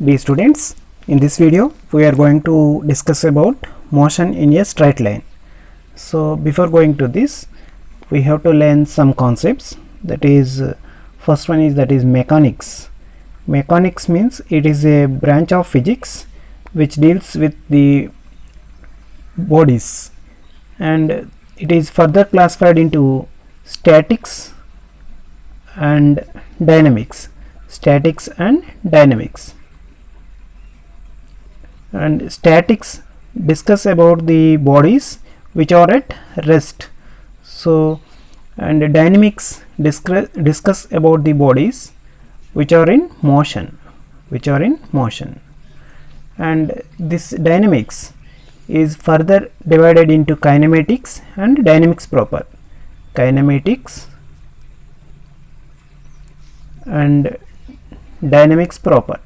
Dear students, in this video we are going to discuss about motion in a straight line. So before going to this, we have to learn some concepts. That is, first one is that is mechanics. Mechanics means it is a branch of physics which deals with the bodies, and it is further classified into statics and dynamics. Statics and dynamics. And statics discuss about the bodies which are at rest. So, and dynamics discuss about the bodies which are in motion, and this dynamics is further divided into kinematics and dynamics proper. Kinematics and dynamics proper.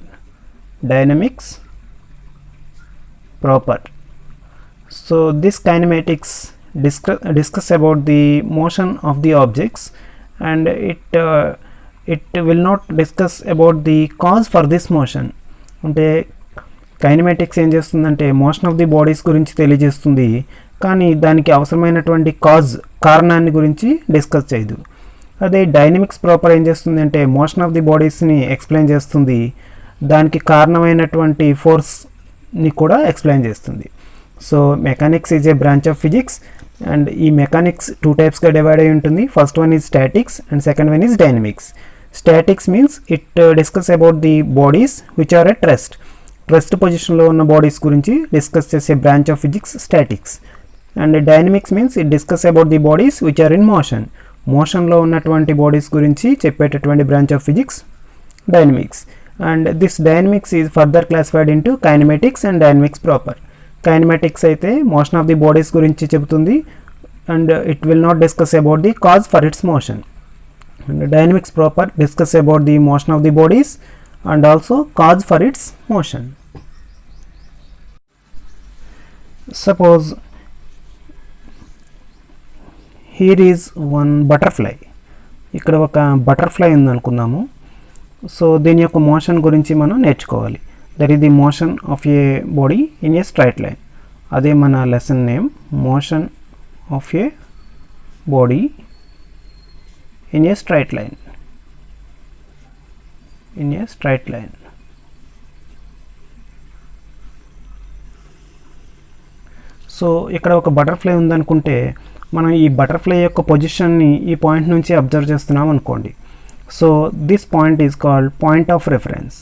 So this kinematics discuss about the motion of the objects, and it will not discuss about the cause for this motion. అంటే kinematics ఏం చేస్తుందంటే motion of the bodies గురించి తెలియజేస్తుంది, కానీ దానికి అవసరమైనటువంటి కారణాన్ని గురించి డిస్కస్ చేయదు. అదే డైనమిక్స్ ప్రాపర్ ఏం చేస్తుంది అంటే మోషన్ ఆఫ్ ది బాడీస్ని ఎక్స్ప్లెయిన్ చేస్తుంది, దానికి కారణమైనటువంటి ఫోర్స్ని కూడా ఎక్స్ప్లెయిన్ చేస్తుంది. So mechanics is a branch of physics, and ఈ మెకానిక్స్ టూ టైప్స్గా డివైడ్ అయి ఉంటుంది. First one is statics and second one is dynamics. Statics means it discuss about the bodies which are at rest పొజిషన్లో ఉన్న bodies గురించి discuss చేసే branch of physics statics. And dynamics means it discuss about the bodies which are in మోషన్లో ఉన్నటువంటి bodies గురించి చెప్పేటటువంటి branch of physics dynamics. And this dynamics is further classified into kinematics and dynamics proper. Kinematics అయితే motion of the bodies గురించి చెబుతుంది, and it will not discuss about the cause for it's motion. And dynamics proper discuss about the motion of the bodies and also cause for its motion. Suppose here is one butterfly. ఇక్కడ ఒక butterfly ఉందనుకుందాము. So దీని యొక్క motion గురించి మనం నేర్చుకోవాలి. That is the motion of a body in a straight line. అదే మన lesson name, motion of a body in a straight line. So ఇక్కడ ఒక బటర్ఫ్లై ఉందనుకుంటే మనం ఈ బటర్ఫ్లై యొక్క పొజిషన్ని ఈ పాయింట్ నుంచి అబ్జర్వ్ చేస్తున్నాం అనుకోండి. So this point is called point of reference.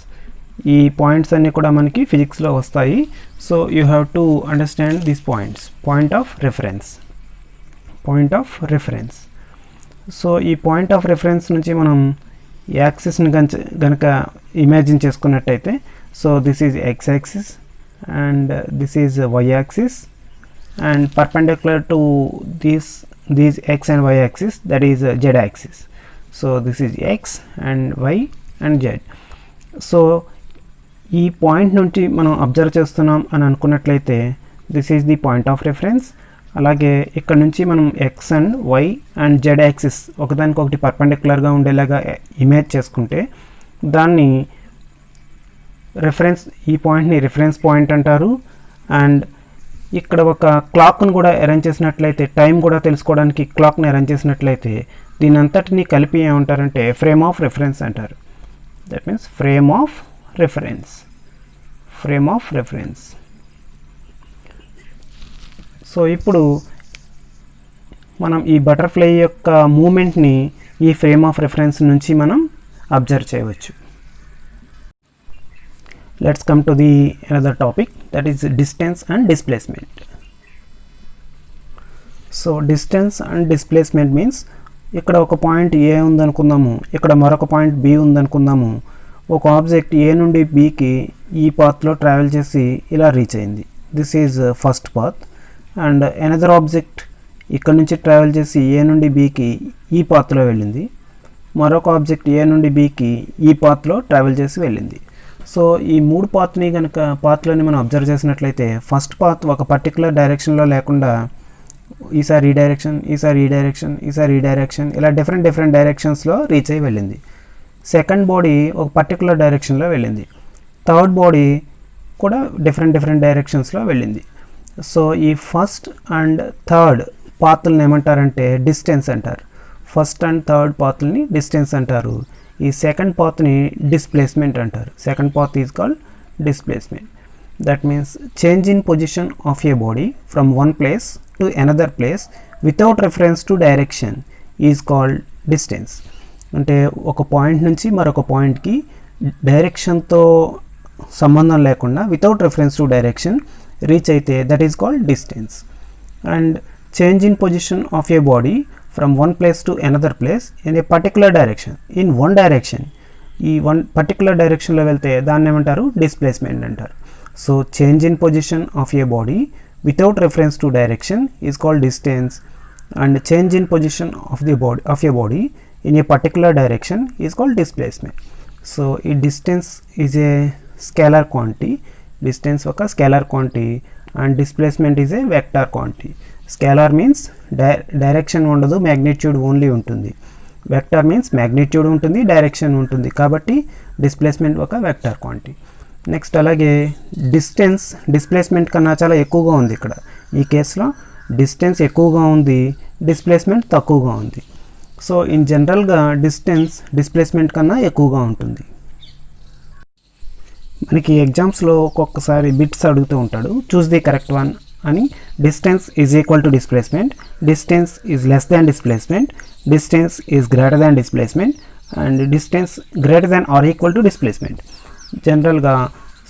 ఈ పాయింట్స్ అన్నీ కూడా మనకి ఫిజిక్స్లో వస్తాయి. So you have to understand these points. Point of reference. So ఈ పాయింట్ ఆఫ్ రెఫరెన్స్ నుంచి మనం యాక్సిస్ని గనక ఇమాజిన్ చేసుకున్నట్టయితే, so this is X axis and this is Y axis, and perpendicular to these X and Y axis that is Z axis. So this is X and Y and Z. So ఈ point నుంచి మనం observe చేస్తున్నాం అని అనుకున్నట్లయితే this is the point of reference. అలాగే ఇక్కడ నుంచి మనం X and Y and Z axis ఒకదానికొకటి పర్పెండిక్యులర్గా ఉండేలాగా ఇమేజ్ చేసుకుంటే దాన్ని ఈ పాయింట్ని రిఫరెన్స్ పాయింట్ అంటారు. అండ్ ఇక్కడ ఒక క్లాక్ను కూడా అరేంజ్ చేసినట్లయితే, టైం కూడా తెలుసుకోవడానికి క్లాక్ని అరేంజ్ చేసినట్లయితే దీని అంతటిని కలిపి ఏమంటారంటే ఫ్రేమ్ ఆఫ్ రెఫరెన్స్ అంటారు. That means frame of reference. So ఇప్పుడు మనం ఈ బటర్ఫ్లై యొక్క మూమెంట్ని ఈ ఫ్రేమ్ ఆఫ్ రెఫరెన్స్ నుంచి మనం అబ్జర్వ్ చేయవచ్చు. Let's come to the another topic, that is distance and displacement. So distance and displacement means ఇక్కడ ఒక పాయింట్ ఏ ఉందనుకుందాము, ఇక్కడ మరొక పాయింట్ బి ఉందనుకుందాము. ఒక ఆబ్జెక్ట్ ఏ నుండి బికి ఈ పాత్లో ట్రావెల్ చేసి ఇలా రీచ్ అయింది. This is first path. And another object ఇక్కడ నుంచి ట్రావెల్ చేసి ఏ నుండి బికి ఈ పాత్లో వెళ్ళింది. మరొక ఆబ్జెక్ట్ ఏ నుండి బికి ఈ పాత్లో ట్రావెల్ చేసి వెళ్ళింది. సో ఈ మూడు పాత్లని మనం అబ్జర్వ్ చేసినట్లయితే ఫస్ట్ పాత్ ఒక పర్టికులర్ డైరెక్షన్లో లేకుండా ఈసారి ఈ డైరెక్షన్, ఈసారి ఈ డైరెక్షన్, ఈసారి ఈ డైరెక్షన్, ఇలా డిఫరెంట్ డైరెక్షన్స్లో రీచ్ అయ్యి వెళ్ళింది. సెకండ్ బాడీ ఒక పర్టికులర్ డైరెక్షన్లో వెళ్ళింది. థర్డ్ బాడీ కూడా డిఫరెంట్ డైరెక్షన్స్లో వెళ్ళింది. సో ఈ ఫస్ట్ అండ్ థర్డ్ పాత్లను ఏమంటారంటే డిస్టెన్స్ అంటారు. ఫస్ట్ అండ్ థర్డ్ పాత్లని డిస్టెన్స్ అంటారు. ఈ సెకండ్ పాత్ని డిస్ప్లేస్మెంట్ అంటారు. Second path is called displacement. That means change in position of a body from one place to another place without reference to direction is called distance. అంటే ఒక point నుంచి మరొక పాయింట్కి డైరెక్షన్తో సంబంధం లేకుండా without reference to direction reach అయితే that is called distance. And change in position of a body from one place to another place in a particular direction in one direction, ఈ వన్ పర్టికులర్ డైరెక్షన్లో వెళ్తే దాన్ని ఏమంటారు displacement అంటారు. So change in position of a body without reference to direction is called distance and change in position of a body in a particular direction is called displacement. So a distance is a scalar quantity, distance oka scalar quantity and displacement is a vector quantity. Scalar means direction ఉండదు, magnitude only ఉంటుంది. Vector means magnitude ఉంటుంది, direction ఉంటుంది. కాబట్టి displacement ఒక vector quantity. Next అలాగే distance displacement కన్నా చాలా ఎక్కువగా ఉంది. ఇక్కడ ఈ కేసులో డిస్టెన్స్ ఎక్కువగా ఉంది, డిస్ప్లేస్మెంట్ తక్కువగా ఉంది. సో ఇన్ జనరల్గా డిస్టెన్స్ డిస్ప్లేస్మెంట్ కన్నా ఎక్కువగా ఉంటుంది. మనకి ఎగ్జామ్స్లో ఒక్కొక్కసారి బిట్స్ అడుగుతూ ఉంటాడు, చూస్ ది కరెక్ట్ వన్ అని. Distance is equal to displacement, distance is less than displacement, distance is greater than displacement and distance greater than or equal to displacement. జనరల్గా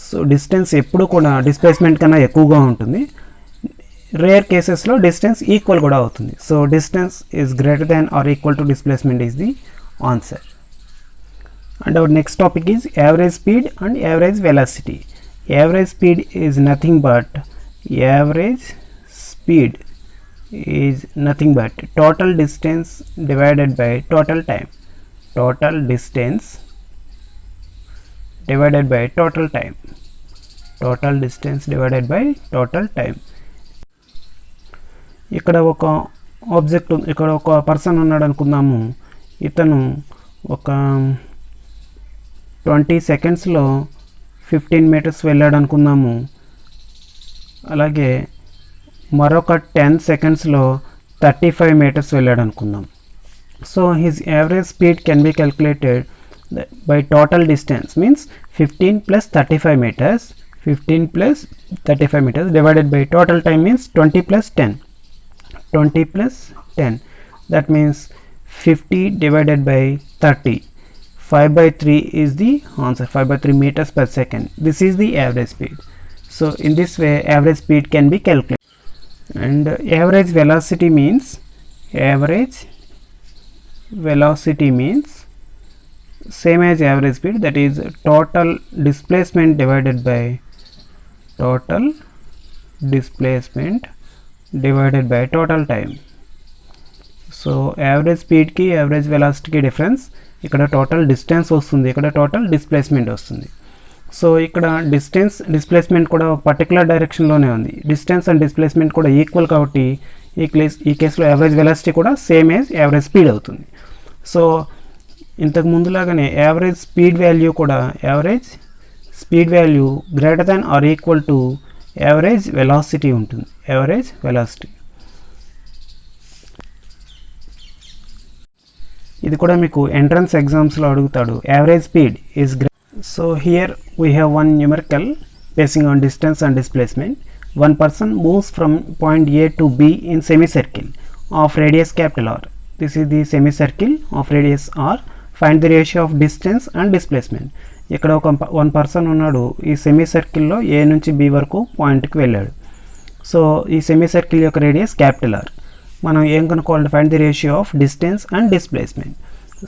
సో డిస్టెన్స్ ఎప్పుడు కూడా డిస్ప్లేస్మెంట్ కన్నా ఎక్కువగా ఉంటుంది. Rare కేసెస్లో distance equal కూడా అవుతుంది. So distance is greater than or equal to displacement is the answer. And our next topic is average speed and average velocity. Average speed is nothing but total distance divided by total time. Total distance divided by total time. Total distance divided by total time. ఇక్కడ ఒక object, ఇక్కడ ఒక person ఉన్నాడు అనుకుందాము. ఇతను ఒక 20 సెకండ్స్లో 15 metres వెళ్ళాడు అనుకుందాము. అలాగే మరొక 10 సెకండ్స్లో 35 మీటర్స్ వెళ్ళాడు అనుకుందాం. So his average speed can be calculated by total distance means 15 plus 35 meters. 15 plus 35 meters divided by total time means 20 plus 10. 20 plus 10, that means 50 divided by 30. 5/3 is the answer. 5/3 meters per second. This is the average speed. So in this way average speed can be calculated. And average velocity means same as average speed, that is total displacement divided by total displacement divided by total time. So average స్పీడ్కి average వెలాసిటీకి difference, ఇక్కడ total distance వస్తుంది, ఇక్కడ total displacement వస్తుంది. So ఇక్కడ distance displacement కూడా ఒక particular డైరెక్షన్లోనే ఉంది. డిస్టెన్స్ అండ్ డిస్ప్లేస్మెంట్ కూడా ఈక్వల్ కాబట్టి ఈ కేసులో యావరేజ్ వెలాసిటీ కూడా సేమ్ యాజ్ యావరేజ్ స్పీడ్ అవుతుంది. సో ఇంతకు ముందులాగానే యావరేజ్ స్పీడ్ వాల్యూ కూడా average speed value greater than or equal to average velocity ఉంటుంది. యావరేజ్ వెలాసిటీ ఇది కూడా మీకు ఎంట్రన్స్ ఎగ్జామ్స్లో అడుగుతాడు. Average speed is so here we have one numerical basing on distance and displacement. One person moves from point A to B in semicircle of radius capital R. This is the semicircle of radius R. Find the ratio of distance and displacement. ఇక్కడ ఒక one person ఉన్నాడు. ఈ semi సర్కిల్లో ఏ నుంచి B వరకు పాయింట్కి వెళ్ళాడు. So ఈ సెమీ సర్కిల్ యొక్క రేడియస్ క్యాపిటల్ ఆర్. మనం ఏం కనుక్కోవాలి? Find the ratio of distance and displacement.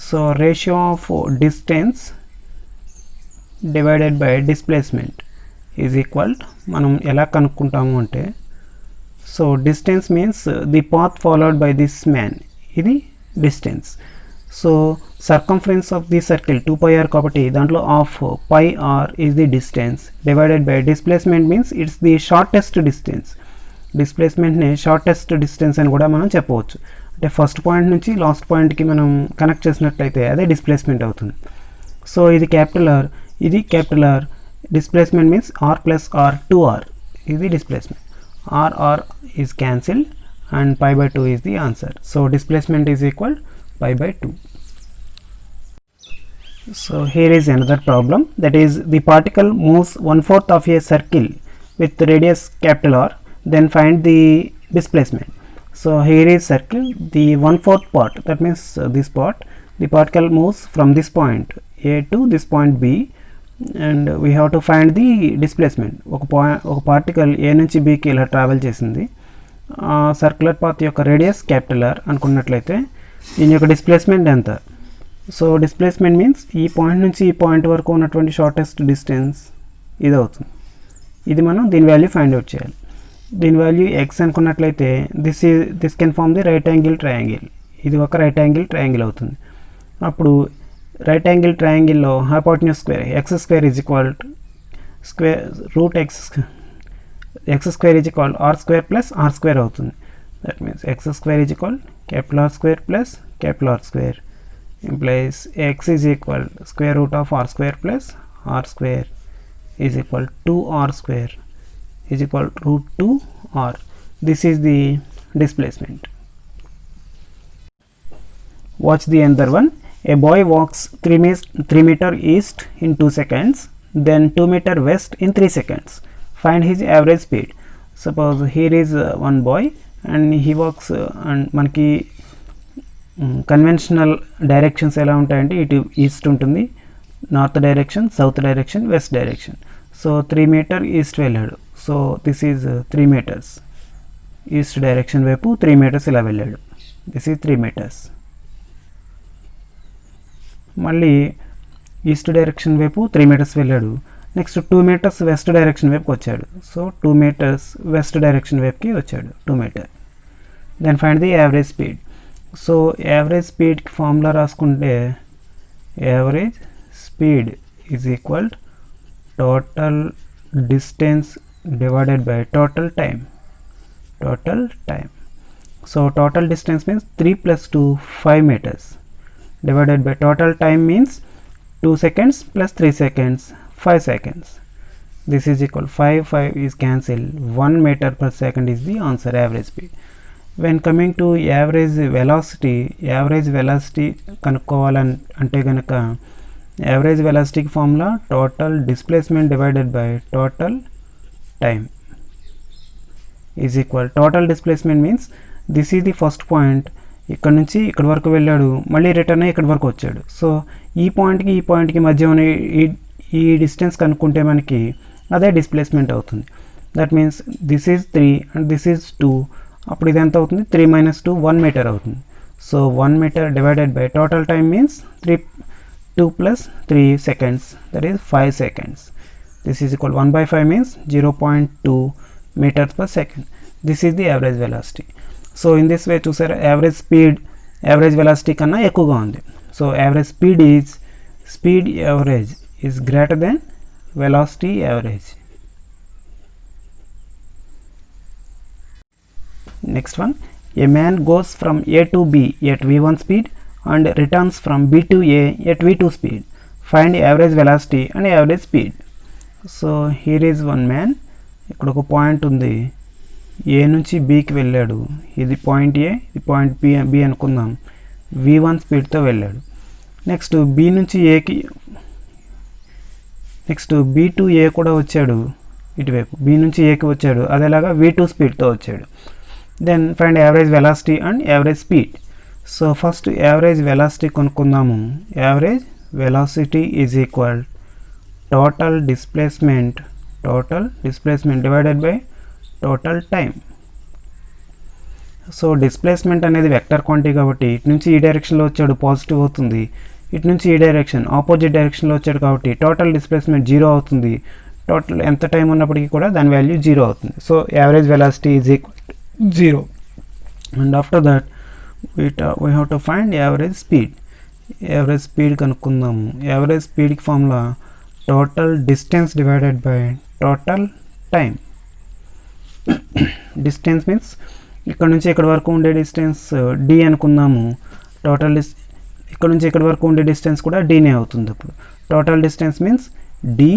So ratio of distance divided by displacement is equal, మనం ఎలా కనుక్కుంటాము అంటే, so distance means the path followed by this man, ఇది distance. So circumference of the circle 2πr కాబట్టి దాంట్లో half πr is the distance divided by displacement means it's the shortest distance. డిస్ప్లేస్మెంట్ని shortest distance అని కూడా మనం చెప్పవచ్చు. అంటే first point నుంచి లాస్ట్ పాయింట్కి మనం కనెక్ట్ చేసినట్లయితే అదే డిస్ప్లేస్మెంట్ అవుతుంది. సో ఇది క్యాపిటల్ ఆర్, ఇది capital R, displacement means r plus r 2r is the displacement. R is cancelled and pi by 2 is the answer. So displacement is equal pi by 2. So here is another problem, that is the particle moves 1/4 of a circle with radius capital R, then find the displacement. So here is circle, the 1/4 part, that means this part, the particle moves from this point A to this point B and we have to find the displacement. ఒక particle ఏ నుంచి బీకి ఇలా travel చేసింది, circular path యొక్క radius capital are అనుకున్నట్లయితే దీని యొక్క displacement ఎంత. సో డిస్ప్లేస్మెంట్ మీన్స్ ఈ పాయింట్ నుంచి ఈ పాయింట్ వరకు ఉన్నటువంటి షార్టెస్ట్ డిస్టెన్స్ ఇది అవుతుంది. ఇది మనం దీని వాల్యూ ఫైండ్ అవుట్ చేయాలి. దీని వాల్యూ ఎక్స్ అనుకున్నట్లయితే this can form the right angle triangle. ఇది ఒక రైట్ యాంగిల్ ట్రయాంగిల్ అవుతుంది. అప్పుడు రైట్ యాంగిల్ ట్రయాంగిల్లో hypotenuse square x square is equal square root x square is equal r square plus r square అవుతుంది. That means x square is equal capital R square plus capital R square implies x is equal square root of r square plus r square is equal to r square is equal root 2 r. This is the displacement. Watch the another one. A boy walks 3 meter east in 2 seconds, then 2 meter west in 3 seconds. Find his average speed. Suppose here is one boy and he walks and మనకి conventional directions ఎలా ఉంటాయంటే ఇటు east ఉంటుంది, north direction, south direction, west direction. So 3 metre east వెళ్ళాడు. So this is 3 metres east direction వైపు 3 metres ఇలా వెళ్ళాడు. This is 3 metres. మళ్ళీ ఈస్ట్ డైరెక్షన్ వైపు 3 మీటర్స్ వెళ్ళాడు. నెక్స్ట్ 2 మీటర్స్ వెస్ట్ డైరెక్షన్ వైపుకి వచ్చాడు. సో 2 మీటర్స్ వెస్ట్ డైరెక్షన్ వైపుకి వచ్చాడు 2 metre. Then find the average speed. So average స్పీడ్కి ఫార్ములా రాసుకుంటే average speed is equal total distance divided by total time. So total distance means 3 + 2 5 meters divided by total time means 2 seconds plus 3 seconds 5 seconds. This is equal 5 is cancelled. 1 meter per second is the answer, average speed. When coming to average velocity కనుక్కోవాలంటే కనుక average వెలాసిటీకి formula total displacement divided by total time is equal. Total displacement means this is the first point, ఇక్కడ నుంచి ఇక్కడ వరకు వెళ్ళాడు, మళ్ళీ return అయ్యి ఇక్కడ వరకు వచ్చాడు. సో ఈ పాయింట్కి మధ్య ఉన్న ఈ డిస్టెన్స్ కనుక్కుంటే మనకి అదే డిస్ప్లేస్మెంట్ అవుతుంది. That means this is 3 and this is 2. అప్పుడు ఇది ఎంత అవుతుంది, 3 - 2 1 meter అవుతుంది. So 1 meter divided by total time means 2 + 3 seconds, that is 5 seconds. This is equal 1/5 means 0.2 meters per second. This is the average velocity. So in this way చూసారా, average speed average velocity కన్నా ఎక్కువగా ఉంది. So average speed average is greater than velocity average. Next one, a man goes from A to B at v1 speed and returns from B to A at v2 speed. Find average velocity and average speed. So here is one man. ఇక్కడ ఒక point ఉంది, ఏ నుంచి బీకి వెళ్ళాడు. ఇది point ఏ, ఇది point B అనుకుందాం. v1 స్పీడ్తో వెళ్ళాడు. నెక్స్ట్ బి నుంచి ఏకి, నెక్స్ట్ బి టు ఏ కూడా వచ్చాడు, ఇటువైపు బి నుంచి ఏకి వచ్చాడు, అదేలాగా v2 స్పీడ్తో వచ్చాడు. Then find average velocity and average speed. So first average velocity కొనుక్కుందాము. Average velocity is equal total displacement divided by total time. So displacement అనేది వెక్టర్ క్వాంటిటీ కాబట్టి ఇటు నుంచి ఈ డైరెక్షన్లో వచ్చాడు, పాజిటివ్ అవుతుంది. ఇటు నుంచి ఈ డైరెక్షన్ ఆపోజిట్ డైరెక్షన్లో వచ్చాడు కాబట్టి టోటల్ డిస్ప్లేస్మెంట్ 0 అవుతుంది. టోటల్ ఎంత టైం ఉన్నప్పటికీ కూడా దాని వాల్యూ 0 అవుతుంది. So average velocity is equal 0. And after that we have to find average speed. Average speed కనుక్కుందాము. యావరేజ్ స్పీడ్కి formula total distance divided by total time. Distance means ఇక్కడ నుంచి ఇక్కడ వరకు ఉండే డిస్టెన్స్ d అనుకుందాము. టోటల్ ఇక్కడ నుంచి ఇక్కడ వరకు ఉండే డిస్టెన్స్ కూడా dనే అవుతుంది. అప్పుడు total distance means d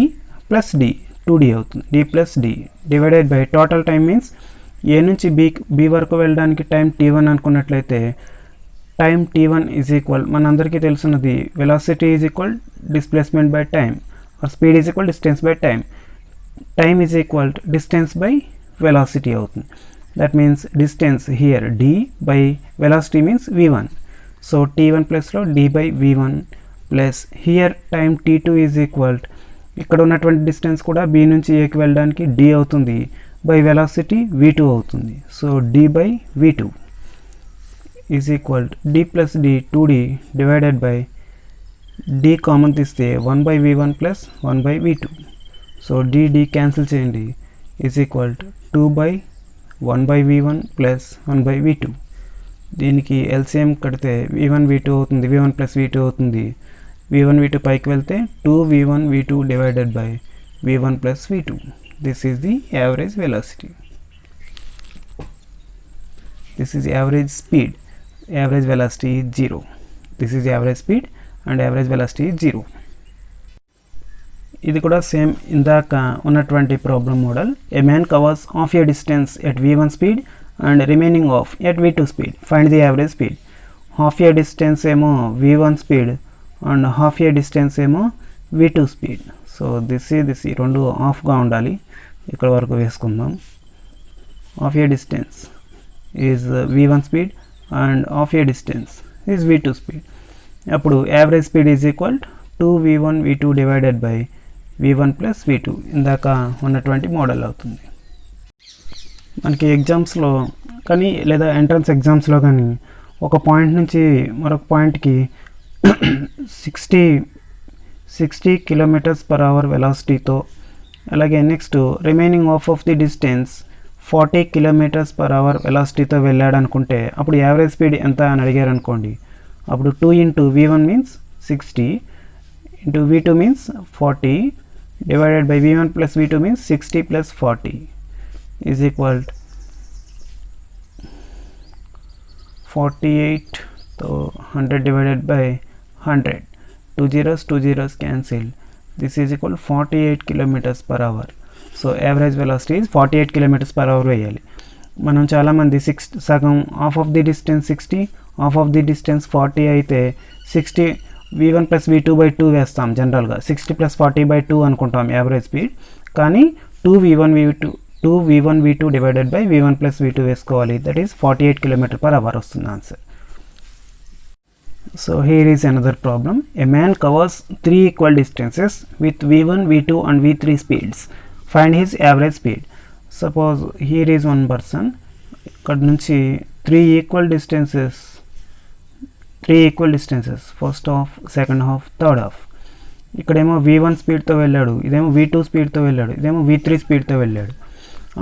plus d 2d అవుతుంది. d plus d divided by total time means A నుంచి బి వరకు వెళ్ళడానికి టైం t1 అనుకున్నట్లయితే టైం t1 ఈజ్ ఈక్వల్ మనందరికీ తెలుసున్నది velocity is equal displacement by time or speed is equal distance by time. Time is equal distance by velocity అవుతుంది. That means distance here d by velocity means v1. So t1 ప్లస్లో d by v1 plus here time t2 is equal ఇక్కడ ఉన్నటువంటి distance కూడా b నుంచి aకి వెళ్ళడానికి d అవుతుంది by velocity v2 అవుతుంది. So d by v2 is equal d plus d 2d divided by d common తీస్తే 1 by v1 plus 1 by v2. So d cancel చేయండి is equal 2 by 1 by v1 plus 1 by v2. దీనికి LCM కడితే v1 v2 అవుతుంది, v1 plus v2 అవుతుంది. v1 v2 పైకి వెళ్తే 2v1 v2 divided by v1 plus v2. This is the average velocity. This is average speed. Average velocity is 0. This is average speed and average velocity is 0. ఇది కూడా same ఇందాక ఉన్నటువంటి problem model. A man covers half a distance at v1 speed and remaining of at v2 speed. Find the average speed. Half a distance ఏమో v1 speed and half a distance ఏమో v2 speed. So this రెండు ఆఫ్గా ఉండాలి. ఇక్కడ వరకు వేసుకుందాం. Half a distance is v1 speed and half a distance is v2 speed. అప్పుడు average speed is equal 2v1 v2 divided by v1 plus v2 ఇందాక ఉన్నటువంటి model అవుతుంది. మనకి ఎగ్జామ్స్లో కానీ లేదా ఎంట్రన్స్ ఎగ్జామ్స్లో కానీ ఒక పాయింట్ నుంచి మరొక పాయింట్కి 60 కిలోమీటర్స్ పర్ అవర్ వెలాసిటీతో, అలాగే next remaining of the distance 40 kilometres per hour వెలాసిటీతో వెళ్ళాడు అనుకుంటే అప్పుడు యావరేజ్ స్పీడ్ ఎంత అని అడిగారు అనుకోండి. అప్పుడు 2 into v1 means 60 into v2 means 40 divided by v1 plus v2 means 60 plus 40 is equal 48 తో 100 divided by 100. 2 zeros cancel. This is equal 48 kilometers per hour. So average velocity is 48 kilometers per hour వేయాలి. మనం చాలామంది సగం half of the distance 60 half of the distance 40 అయితే 60 v1 plus v2 by 2 వేస్తాం. జనరల్గా 60 plus 40 by 2 అనుకుంటాం average speed. కానీ 2v1 v2 divided by v1 plus v2 వేసుకోవాలి. That is 48 kilometre per hour వస్తుంది answer. So here is another problem. A man covers 3 equal distances with v1, v2 and v3 speeds. Find his average speed. Suppose here is one person. ఇక్కడ నుంచి 3 equal distances first half, second half, third half. ఇక్కడేమో v1 స్పీడ్తో వెళ్ళాడు, ఇదేమో v2 స్పీడ్తో వెళ్ళాడు, ఇదేమో v3 స్పీడ్తో వెళ్ళాడు.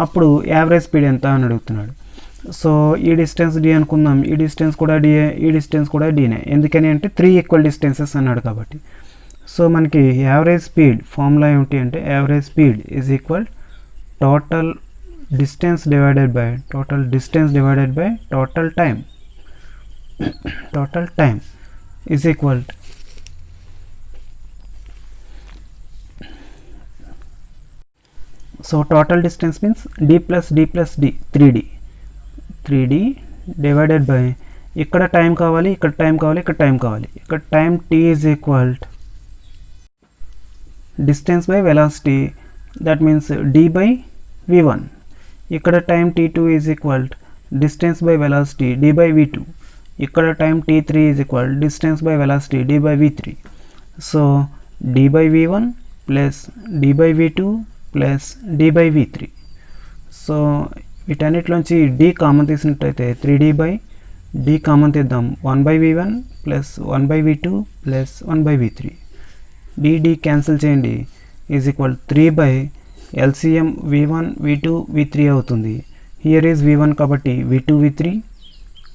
అప్పుడు యావరేజ్ స్పీడ్ ఎంత అని అడుగుతున్నాడు. సో ఈ డిస్టెన్స్ d అనుకుందాం, ఈ డిస్టెన్స్ కూడా d, ఈ డిస్టెన్స్ కూడా dనే. ఎందుకని అంటే 3 ఈక్వల్ డిస్టెన్సెస్ అన్నాడు కాబట్టి. సో మనకి యావరేజ్ స్పీడ్ ఫార్ములా ఏమిటి అంటే average speed is equal total distance divided by total time is equal so total distance means d plus d 3d divided by ఇక్కడ టైం కావాలి, ఇక్కడ టైం కావాలి, ఇక్కడ టైం కావాలి. ఇక్కడ time t is equal distance by velocity, that means d by v1. ఇక్కడ time t2 is equal distance by velocity d by v2. ఇక్కడ time t3 is equal distance by velocity d by v3. So d by v1 plus d by v2 plus d by v3. So వీటన్నిటిలోంచి d common తీసినట్టయితే 3d by d common తీద్దాం. 1 by v1 plus 1 by v2 plus 1 by v3. d cancel చేయండి is equal 3 by LCM v1 v2 v3 అవుతుంది. Here is v1 కాబట్టి v2 v3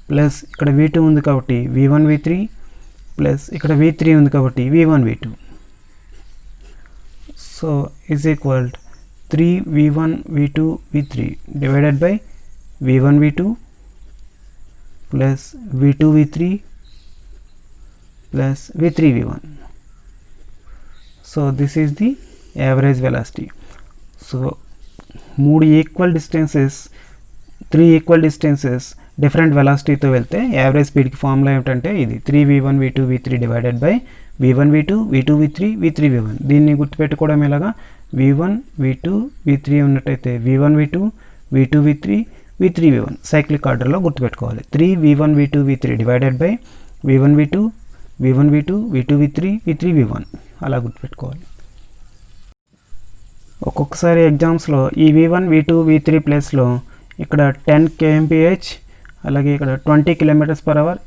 plus ఇక్కడ v2 ఉంది కాబట్టి v1 v3 plus ఇక్కడ v3 ఉంది కాబట్టి v1 v2. So is equal 3 v1 v2 v3 divided by v1 v2 plus v2 v3 plus v3 v1. So this is the average velocity. So 3 equal distances, 3 equal distances different వెలాసిటీతో వెళ్తే average స్పీడ్కి formula ఏమిటంటే ఇది 3v1 v2 v3 divided by v1 v2 v2 v3 v3 v1. దీన్ని గుర్తుపెట్టుకోవడం ఎలాగా, v1 v2 v3 ఉన్నట్టయితే v1 v2 v2 v3 v3 v1 cyclic ఆర్డర్లో గుర్తుపెట్టుకోవాలి. 3v1 v2 v3 divided by v1 v2 v1 v2 v2 v3 v3 v1 అలా గుర్తుపెట్టుకోవాలి. ఒక్కొక్కసారి ఎగ్జామ్స్లో ఈ v1 v2 v3 ప్లేస్లో ఇక్కడ 10 kmph అలాగే ఇక్కడ 20 km/h,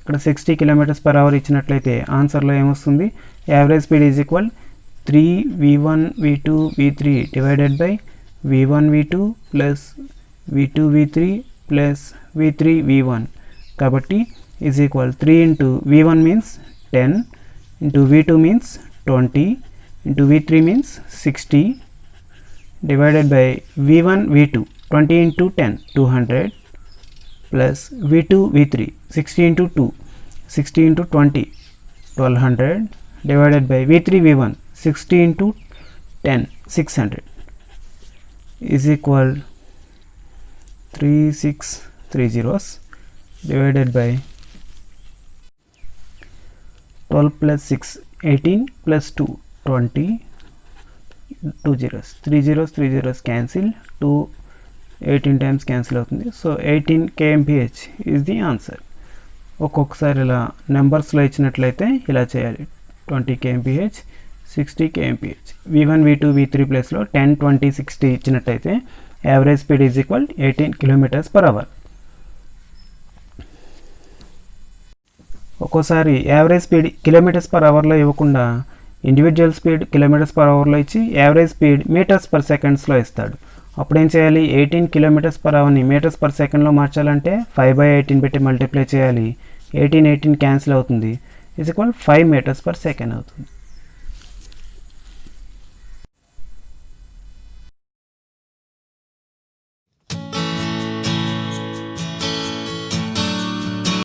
ఇక్కడ 60 km/h ఇచ్చినట్లయితే ఆన్సర్లో ఏమొస్తుంది, average speed is equal 3v1 v2 v3 divided by v1 v2 plus v2 v3 plus v3 v1. కాబట్టి is equal 3 into v1 means 10 into v2 means 20 into v3 means 60 divided by v1 v2 20 into 10 200 plus v2 v3 60 into 2 60 into 20 1200 divided by v3 v1 60 into 10 600 is equal 3630 divided by 12 plus 6 18 plus 2 20 2 zeros 3 zeros cancel, 2 18 times cancel అవుతుంది. So 18 kmph is the answer. ఒక్కొక్కసారి ఇలా నెంబర్స్లో ఇచ్చినట్లయితే ఇలా చేయాలి, 20 kmph 60 kmph. v1 v2 v3 ప్లేస్లో 10 20 60 ఇచ్చినట్టయితే average speed is equal 18 km/h. ఒక్కోసారి average speed km/hలో ఇవ్వకుండా ఇండివిజువల్ స్పీడ్ km/hలో ఇచ్చి యావరేజ్ స్పీడ్ మీటర్స్/సెకండ్స్లో ఇస్తాడు. అప్పుడేం చేయాలి, 18 km/hని మీటర్స్/సెకండ్లో మార్చాలంటే 5/18 పెట్టి మల్టిప్లై చేయాలి. 18 క్యాన్సిల్ అవుతుంది, ఈజ్ ఈక్వల్ 5 మీటర్స్/సెకండ్ అవుతుంది.